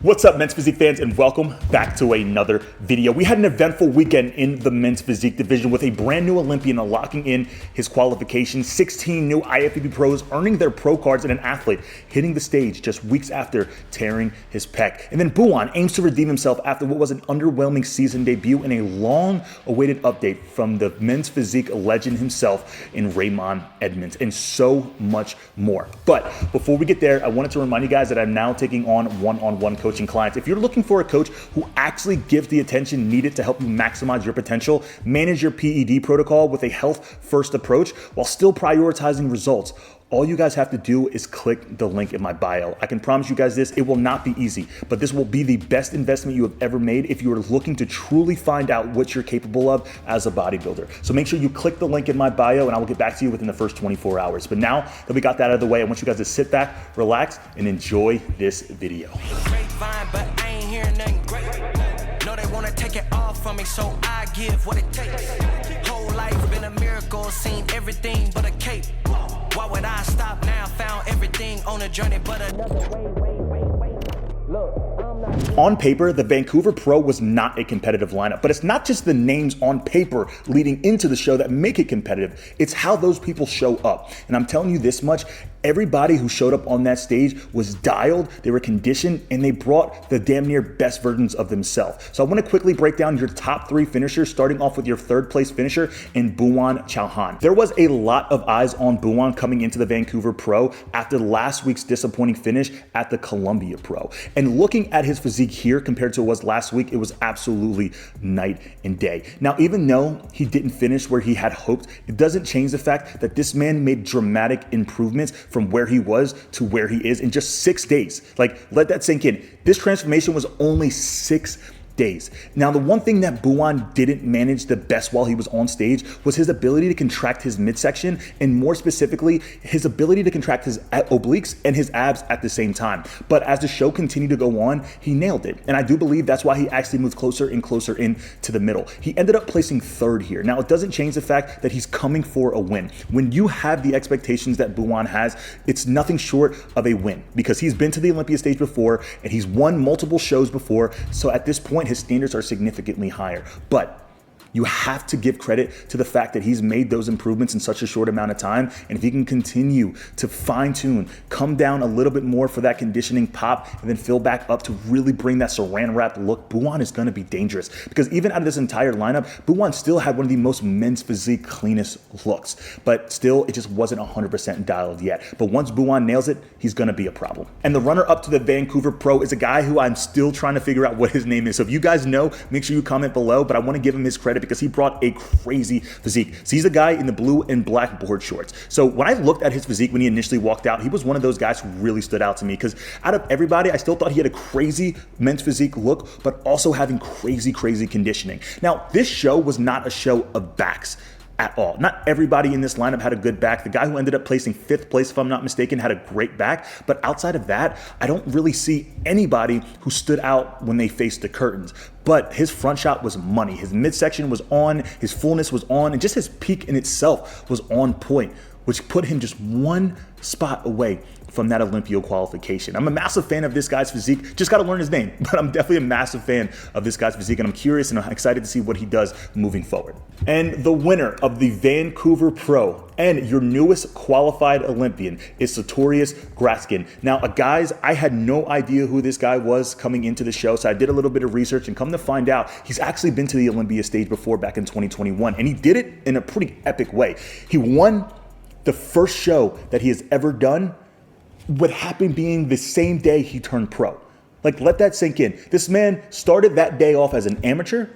What's up, men's physique fans, and welcome back to another video. We had an eventful weekend in the men's physique division with a brand new Olympian locking in his qualifications, 16 new IFBB pros earning their pro cards, and an athlete hitting the stage just weeks after tearing his pec. And then Bhuwan aims to redeem himself after what was an underwhelming season debut and a long-awaited update from the men's physique legend himself in Raymon Edmonds, and so much more. But before we get there, I wanted to remind you guys that I'm now taking on one-on-one coaching clients. If you're looking for a coach who actually gives the attention needed to help you maximize your potential, manage your PED protocol with a health-first approach while still prioritizing results, all you guys have to do is click the link in my bio. I can promise you guys this, it will not be easy, but this will be the best investment you have ever made if you are looking to truly find out what you're capable of as a bodybuilder. So make sure you click the link in my bio and I will get back to you within the first 24 hours. But now that we got that out of the way, I want you guys to sit back, relax, and enjoy this video. But I ain't hearing nothing great. No, they wanna take it off from me, so I give what it takes. Whole life been a miracle, seen everything but a cape. Why would I stop now? Found everything on a journey, but another way. Look, I'm not. On paper, the Vancouver Pro was not a competitive lineup, but it's not just the names on paper leading into the show that make it competitive. It's how those people show up. And I'm telling you this much, everybody who showed up on that stage was dialed, they were conditioned, and they brought the damn near best versions of themselves. So I want to quickly break down your top three finishers, starting off with your third place finisher in Bhuwan Chauhan. There was a lot of eyes on Bhuwan coming into the Vancouver Pro after last week's disappointing finish at the Olympia Pro. And looking at his physique here compared to what was last week, it was absolutely night and day. Now, even though he didn't finish where he had hoped, it doesn't change the fact that this man made dramatic improvements from where he was to where he is in just 6 days. Like, let that sink in. This transformation was only 6 days. Now, the one thing that Bhuwan didn't manage the best while he was on stage was his ability to contract his midsection, and more specifically, his ability to contract his obliques and his abs at the same time. But as the show continued to go on, he nailed it. And I do believe that's why he actually moved closer and closer into the middle. He ended up placing third here. Now, it doesn't change the fact that he's coming for a win. When you have the expectations that Bhuwan has, it's nothing short of a win because he's been to the Olympia stage before and he's won multiple shows before. So at this point, his standards are significantly higher. But you have to give credit to the fact that he's made those improvements in such a short amount of time. And if he can continue to fine tune, come down a little bit more for that conditioning pop, and then fill back up to really bring that saran wrap look, Bhuwan is going to be dangerous. Because even out of this entire lineup, Bhuwan still had one of the most men's physique cleanest looks. But still, it just wasn't 100% dialed yet. But once Bhuwan nails it, he's going to be a problem. And the runner up to the Vancouver Pro is a guy who I'm still trying to figure out what his name is. So if you guys know, make sure you comment below. But I want to give him his credit because he brought a crazy physique. So he's a guy in the blue and black board shorts. So when I looked at his physique when he initially walked out, he was one of those guys who really stood out to me because out of everybody, I still thought he had a crazy men's physique look, but also having crazy conditioning. Now, this show was not a show of backs at all. Not everybody in this lineup had a good back. The guy who ended up placing 5th place, if I'm not mistaken, had a great back. But outside of that, I don't really see anybody who stood out when they faced the curtains. But his front shot was money. His midsection was on, his fullness was on, and just his peak in itself was on point, which put him just one spot away from that Olympia qualification. I'm a massive fan of this guy's physique. Just got to learn his name, but I'm definitely a massive fan of this guy's physique, and I'm curious and I'm excited to see what he does moving forward. And the winner of the Vancouver Pro and your newest qualified Olympian is Sartorius Graskin. Now, guys, I had no idea who this guy was coming into the show, so I did a little bit of research and come to find out he's actually been to the Olympia stage before back in 2021, and he did it in a pretty epic way. He won the first show that he has ever done, what happened being the same day he turned pro. Like, let that sink in. This man started that day off as an amateur,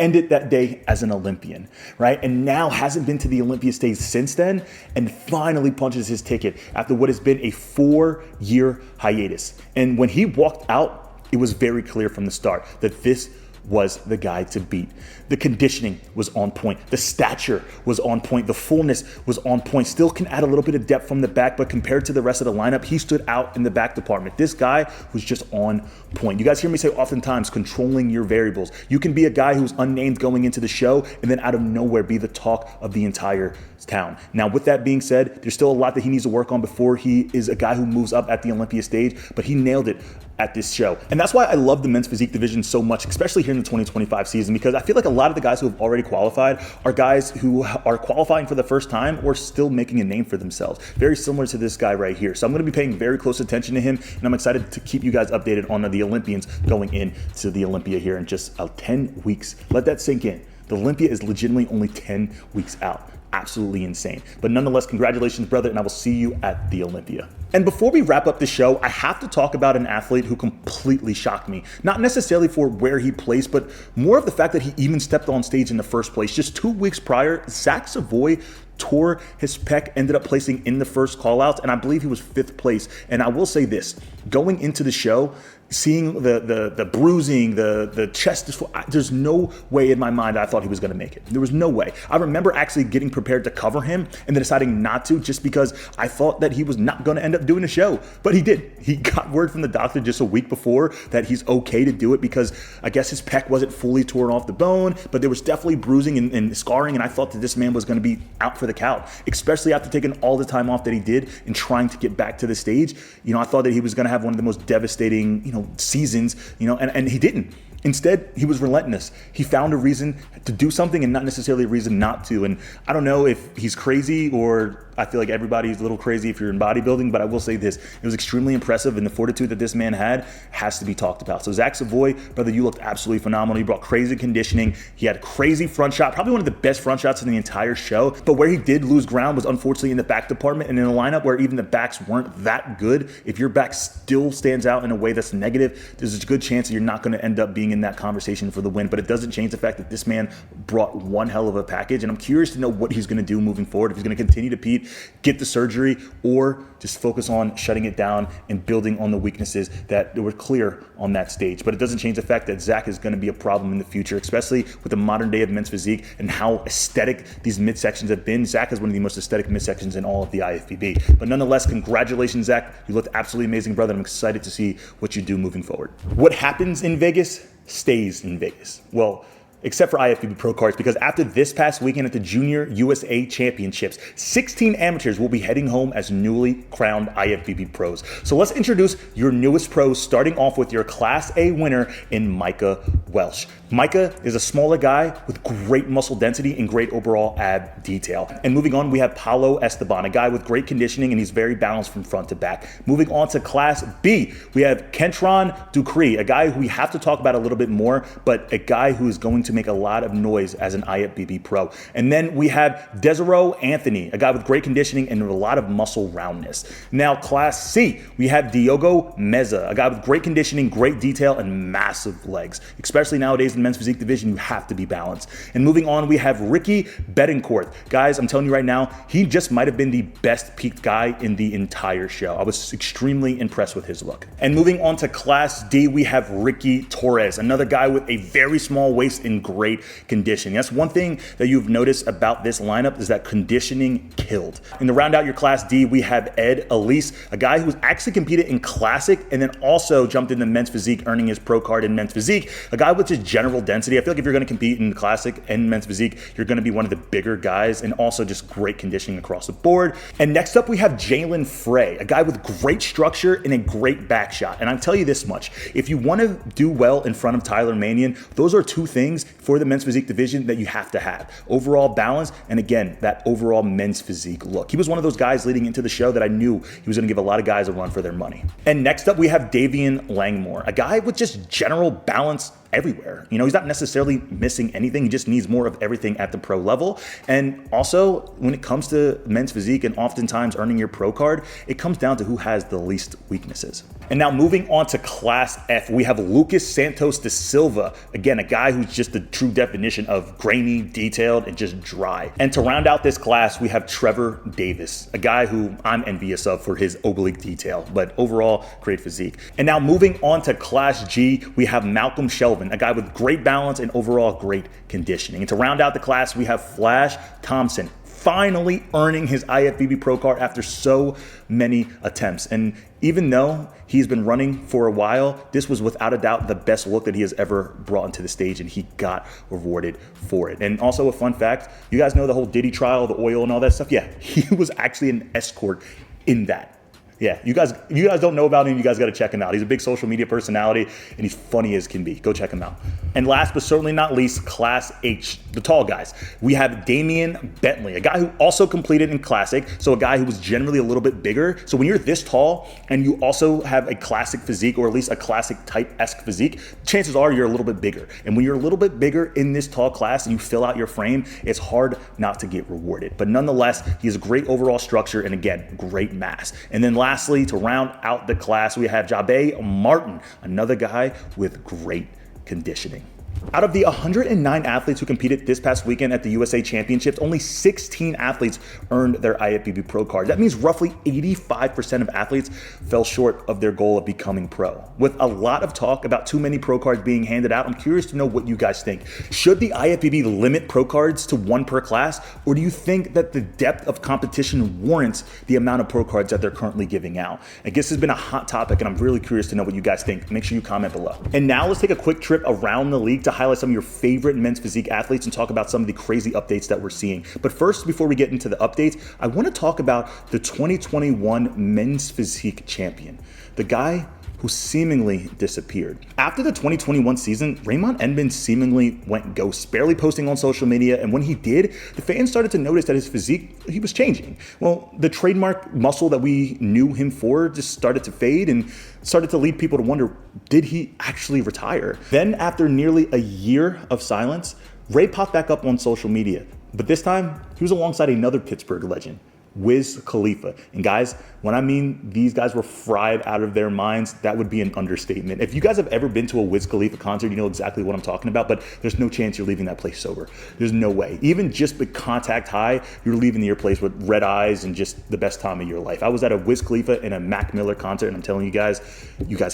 ended that day as an Olympian, right? And now hasn't been to the Olympia stage since then, and finally punches his ticket after what has been a 4-year hiatus. And when he walked out, it was very clear from the start that this was the guy to beat. The conditioning was on point. The stature was on point. The fullness was on point. Still can add a little bit of depth from the back, but compared to the rest of the lineup, he stood out in the back department. This guy was just on point. You guys hear me say oftentimes, controlling your variables. You can be a guy who's unnamed going into the show and then out of nowhere be the talk of the entire town. Now, with that being said, there's still a lot that he needs to work on before he is a guy who moves up at the Olympia stage, but he nailed it at this show. And that's why I love the men's physique division so much, especially here in the 2025 season, because I feel like a lot of the guys who have already qualified are guys who are qualifying for the first time or still making a name for themselves. Very similar to this guy right here. So I'm going to be paying very close attention to him, and I'm excited to keep you guys updated on the Olympians going into the Olympia here in just 10 weeks. Let that sink in. The Olympia is legitimately only 10 weeks out. Absolutely insane. But nonetheless, congratulations, brother, and I will see you at the Olympia. And before we wrap up the show, I have to talk about an athlete who completely shocked me. Not necessarily for where he placed, but more of the fact that he even stepped on stage in the first place. Just 2 weeks prior, Zach Savoy tore his pec, ended up placing in the first call-outs, and I believe he was 5th place. And I will say this, going into the show, seeing the bruising, the chest, there's no way in my mind I thought he was going to make it. There was no way. I remember actually getting prepared to cover him and then deciding not to, just because I thought that he was not going to end up doing a show. But he did. He got word from the doctor just a week before that he's okay to do it, because I guess his pec wasn't fully torn off the bone, but there was definitely bruising and scarring, and I thought that this man was going to be out for the count, especially after taking all the time off that he did and trying to get back to the stage. I thought that he was going to have one of the most devastating, seasons, and he didn't. Instead, he was relentless. He found a reason to do something and not necessarily a reason not to. And I don't know if he's crazy, or I feel like everybody's a little crazy if you're in bodybuilding, but I will say this, it was extremely impressive, and the fortitude that this man had has to be talked about. So Zach Savoy, brother, you looked absolutely phenomenal. You brought crazy conditioning. He had a crazy front shot, probably one of the best front shots in the entire show. But where he did lose ground was unfortunately in the back department, and in a lineup where even the backs weren't that good. If your back still stands out in a way that's negative, there's a good chance that you're not going to end up being in that conversation for the win. But it doesn't change the fact that this man brought one hell of a package, and I'm curious to know what he's going to do moving forward, if he's going to continue to get the surgery, or just focus on shutting it down and building on the weaknesses that were clear on that stage. But it doesn't change the fact that Zach is going to be a problem in the future, especially with the modern day of men's physique and how aesthetic these midsections have been. Zach is one of the most aesthetic midsections in all of the IFBB. But nonetheless, congratulations, Zach. You looked absolutely amazing, brother. I'm excited to see what you do moving forward. What happens in Vegas stays in Vegas. Well, except for IFBB Pro cards, because after this past weekend at the Junior USA Championships, 16 amateurs will be heading home as newly crowned IFBB pros. So let's introduce your newest pros, starting off with your Class A winner in Micah Welsh. Micah is a smaller guy with great muscle density and great overall ab detail. And moving on, we have Paulo Esteban, a guy with great conditioning, and he's very balanced from front to back. Moving on to Class B, we have Kentron Ducree, a guy who we have to talk about a little bit more, but a guy who is going to make a lot of noise as an IFBB pro. And then we have Desiree Anthony, a guy with great conditioning and a lot of muscle roundness. Now, Class C, we have Diogo Meza, a guy with great conditioning, great detail, and massive legs. Especially nowadays in the men's physique division, you have to be balanced. And moving on, we have Ricky Betancourt. Guys, I'm telling you right now, he just might have been the best peaked guy in the entire show. I was extremely impressed with his look. And moving on to Class D, we have Ricky Torres, another guy with a very small waist and great conditioning. That's one thing that you've noticed about this lineup, is that conditioning killed. And to round out your Class D, we have Ed Elise, a guy who's actually competed in Classic and then also jumped into men's physique, earning his pro card in men's physique. A guy with just general density. I feel like if you're going to compete in Classic and men's physique, you're going to be one of the bigger guys, and also just great conditioning across the board. And next up, we have Jalen Frey, a guy with great structure and a great back shot. And I'll tell you this much, if you want to do well in front of Tyler Manion, those are two things for the men's physique division that you have to have: overall balance, and again, that overall men's physique look. He was one of those guys leading into the show that I knew he was going to give a lot of guys a run for their money. And next up, we have Davian Langmore, a guy with just general balance everywhere. He's not necessarily missing anything. He just needs more of everything at the pro level. And also, when it comes to men's physique and oftentimes earning your pro card, it comes down to who has the least weaknesses. And now moving on to Class F, we have Lucas Santos da Silva. Again, a guy who's just the true definition of grainy, detailed, and just dry. And to round out this class, we have Trevor Davis, a guy who I'm envious of for his oblique detail, but overall, great physique. And now moving on to Class G, we have Malcolm Shelvin, a guy with great balance and overall great conditioning. And to round out the class, we have Flash Thompson, finally earning his IFBB Pro card after so many attempts. And even though he's been running for a while, this was without a doubt the best look that he has ever brought into the stage, and he got rewarded for it. And also a fun fact, you guys know the whole Diddy trial, the oil and all that stuff? Yeah, he was actually an escort in that. Yeah, you guys don't know about him. You guys got to check him out. He's a big social media personality, and he's funny as can be. Go check him out. And last but certainly not least, Class H, the tall guys. We have Damian Bentley, a guy who also completed in Classic, so a guy who was generally a little bit bigger. So when you're this tall and you also have a classic physique, or at least a classic type-esque physique, chances are you're a little bit bigger. And when you're a little bit bigger in this tall class and you fill out your frame, it's hard not to get rewarded. But nonetheless, he has a great overall structure and, again, great mass. And then lastly, to round out the class, we have Jabe Martin, another guy with great conditioning. Out of the 109 athletes who competed this past weekend at the USA Championships, only 16 athletes earned their IFBB Pro card. That means roughly 85% of athletes fell short of their goal of becoming pro. With a lot of talk about too many pro cards being handed out, I'm curious to know what you guys think. Should the IFBB limit pro cards to one per class, or do you think that the depth of competition warrants the amount of pro cards that they're currently giving out? I guess it's been a hot topic, and I'm really curious to know what you guys think. Make sure you comment below. And now let's take a quick trip around the league to highlight some of your favorite men's physique athletes and talk about some of the crazy updates that we're seeing. But first, before we get into the updates, I want to talk about the 2021 men's physique champion, the guy who seemingly disappeared. After the 2021 season, Raymon Edmonds seemingly went ghost, barely posting on social media, and when he did, the fans started to notice that his physique, he was changing. Well, the trademark muscle that we knew him for just started to fade and started to lead people to wonder, did he actually retire? Then, after nearly a year of silence, Ray popped back up on social media, but this time, he was alongside another Pittsburgh legend, Wiz Khalifa. And guys, when I mean these guys were fried out of their minds, that would be an understatement. If you guys have ever been to a Wiz Khalifa concert, you know exactly what I'm talking about, but there's no chance you're leaving that place sober. There's no way. Even just the contact high, you're leaving your place with red eyes and just the best time of your life. I was at a Wiz Khalifa and a Mac Miller concert, and I'm telling you guys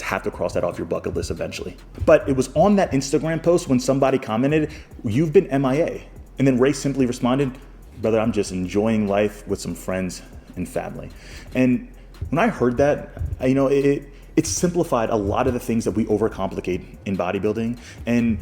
have to cross that off your bucket list eventually. But it was on that Instagram post when somebody commented, "You've been MIA." And then Ray simply responded, "Brother, I'm just enjoying life with some friends and family." And when I heard that, it simplified a lot of the things that we overcomplicate in bodybuilding. And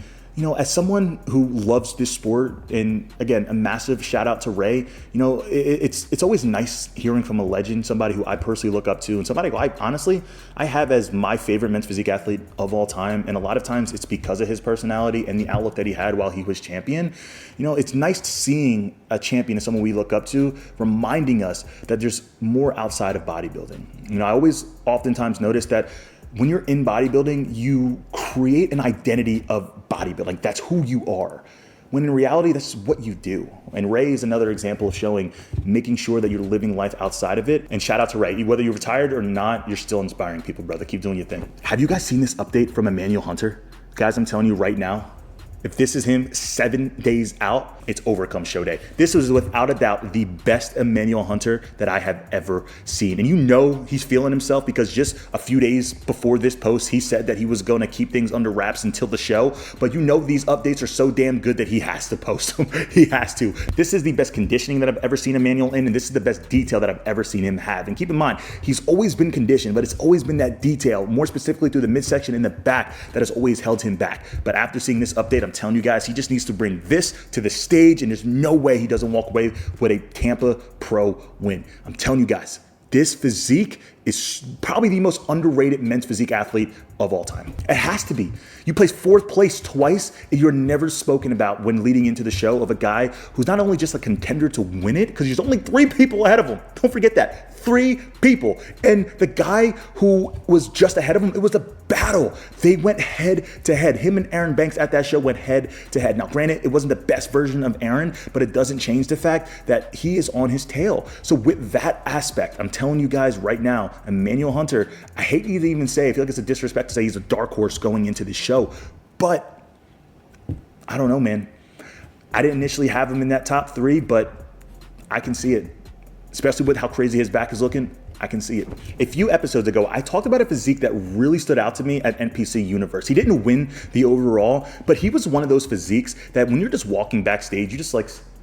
as someone who loves this sport, and again, a massive shout out to Ray, it's always nice hearing from a legend, somebody who I personally look up to, and somebody who I have as my favorite men's physique athlete of all time. And a lot of times it's because of his personality and the outlook that he had while he was champion. It's nice seeing a champion as someone we look up to, reminding us that there's more outside of bodybuilding. I always oftentimes notice that when you're in bodybuilding, you create an identity of bodybuilding. That's who you are. When in reality, that's what you do. And Ray is another example of making sure that you're living life outside of it. And shout out to Ray. Whether you're retired or not, you're still inspiring people, brother. Keep doing your thing. Have you guys seen this update from Emanuel Hunter? Guys, I'm telling you right now, if this is him 7 days out, it's overcome show day. This was without a doubt the best Emanuel Hunter that I have ever seen. And he's feeling himself because just a few days before this post, he said that he was going to keep things under wraps until the show. But these updates are so damn good that he has to post them. He has to. This is the best conditioning that I've ever seen Emanuel in, and this is the best detail that I've ever seen him have. And keep in mind, he's always been conditioned, but it's always been that detail, more specifically through the midsection in the back, that has always held him back. But after seeing this update, I'm telling you guys, he just needs to bring this to the stage, and there's no way he doesn't walk away with a Tampa Pro win. I'm telling you guys, this physique is probably the most underrated men's physique athlete of all time. It has to be. You placed 4th place twice, and you're never spoken about when leading into the show of a guy who's not only just a contender to win it, because there's only 3 people ahead of him. Don't forget that. 3 people. And the guy who was just ahead of him, it was a battle. They went head to head. Him and Aaron Banks at that show went head to head. Now, granted, it wasn't the best version of Aaron, but it doesn't change the fact that he is on his tail. So with that aspect, I'm telling you guys right now, Emanuel Hunter, I hate to even say, I feel like it's a disrespect to say he's a dark horse going into this show, but I don't know, man. I didn't initially have him in that top 3, but I can see it, especially with how crazy his back is looking. I can see it. A few episodes ago, I talked about a physique that really stood out to me at NPC Universe. He didn't win the overall, but he was one of those physiques that when you're just walking backstage, you just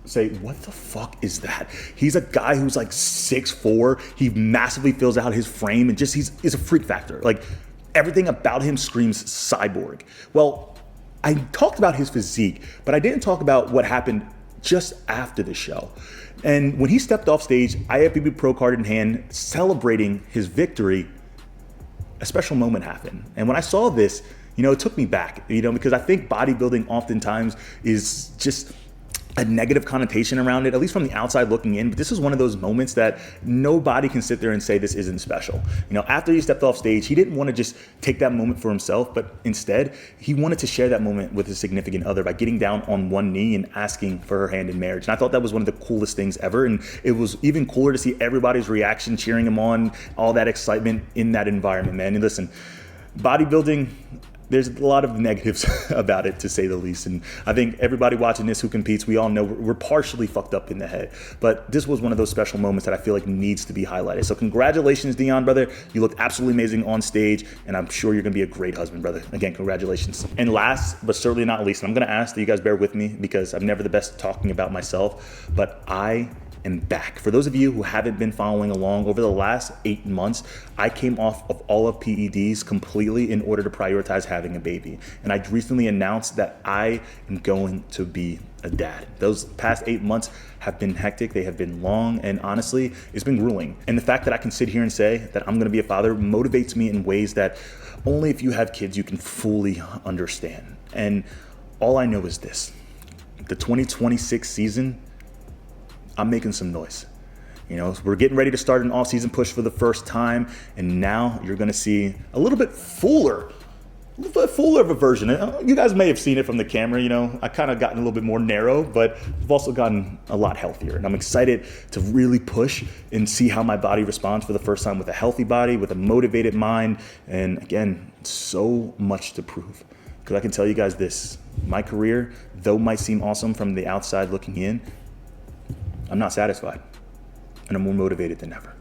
say, what the fuck is that? He's a guy who's 6'4". He massively fills out his frame, and just he's a freak factor. Everything about him screams cyborg. Well, I talked about his physique, but I didn't talk about what happened just after the show. And when he stepped off stage, IFBB Pro card in hand, celebrating his victory, a special moment happened. And when I saw this, it took me back, because I think bodybuilding oftentimes is just a negative connotation around it, at least from the outside looking in. But this is one of those moments that nobody can sit there and say this isn't special. After he stepped off stage, he didn't want to just take that moment for himself, but instead he wanted to share that moment with his significant other by getting down on one knee and asking for her hand in marriage. And I thought that was one of the coolest things ever. And it was even cooler to see everybody's reaction, cheering him on, all that excitement in that environment, man. And listen, bodybuilding, there's a lot of negatives about it, to say the least. And I think everybody watching this who competes, we all know we're partially fucked up in the head. But this was one of those special moments that I feel like needs to be highlighted. So congratulations, Dion, brother. You looked absolutely amazing on stage, and I'm sure you're going to be a great husband, brother. Again, congratulations. And last, but certainly not least, and I'm going to ask that you guys bear with me because I'm never the best at talking about myself, but I am back. For those of you who haven't been following along, over the last 8 months, I came off of all of PEDs completely in order to prioritize having a baby. And I recently announced that I am going to be a dad. Those past 8 months have been hectic. They have been long, and honestly, it's been grueling. And the fact that I can sit here and say that I'm going to be a father motivates me in ways that only if you have kids you can fully understand. And all I know is this: the 2026 season, I'm making some noise. We're getting ready to start an off-season push for the first time, and now you're gonna see a little bit fuller of a version. You guys may have seen it from the camera. I kind of gotten a little bit more narrow, but I've also gotten a lot healthier, and I'm excited to really push and see how my body responds for the first time with a healthy body, with a motivated mind, and again, so much to prove. Because I can tell you guys this: my career, though might seem awesome from the outside looking in, I'm not satisfied, and I'm more motivated than ever.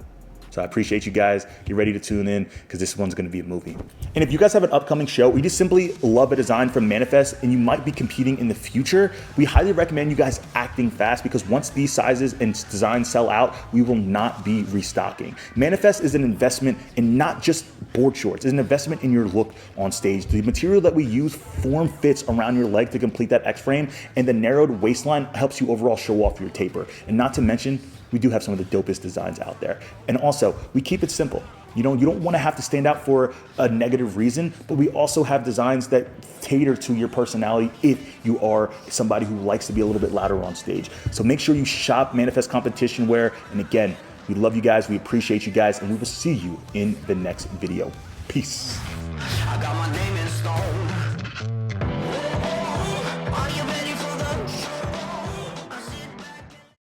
So I appreciate you guys. Get ready to tune in because this one's going to be a movie. And if you guys have an upcoming show, we just simply love a design from Manifest and you might be competing in the future, we highly recommend you guys acting fast, because once these sizes and designs sell out, we will not be restocking. Manifest is an investment in not just board shorts, it's an investment in your look on stage. The material that we use form fits around your leg to complete that X-frame, and the narrowed waistline helps you overall show off your taper. And not to mention, we do have some of the dopest designs out there. And also, we keep it simple. You don't want to have to stand out for a negative reason, but we also have designs that cater to your personality if you are somebody who likes to be a little bit louder on stage. So make sure you shop Manifest competition wear. And again, we love you guys, we appreciate you guys, and we will see you in the next video. Peace. I got my name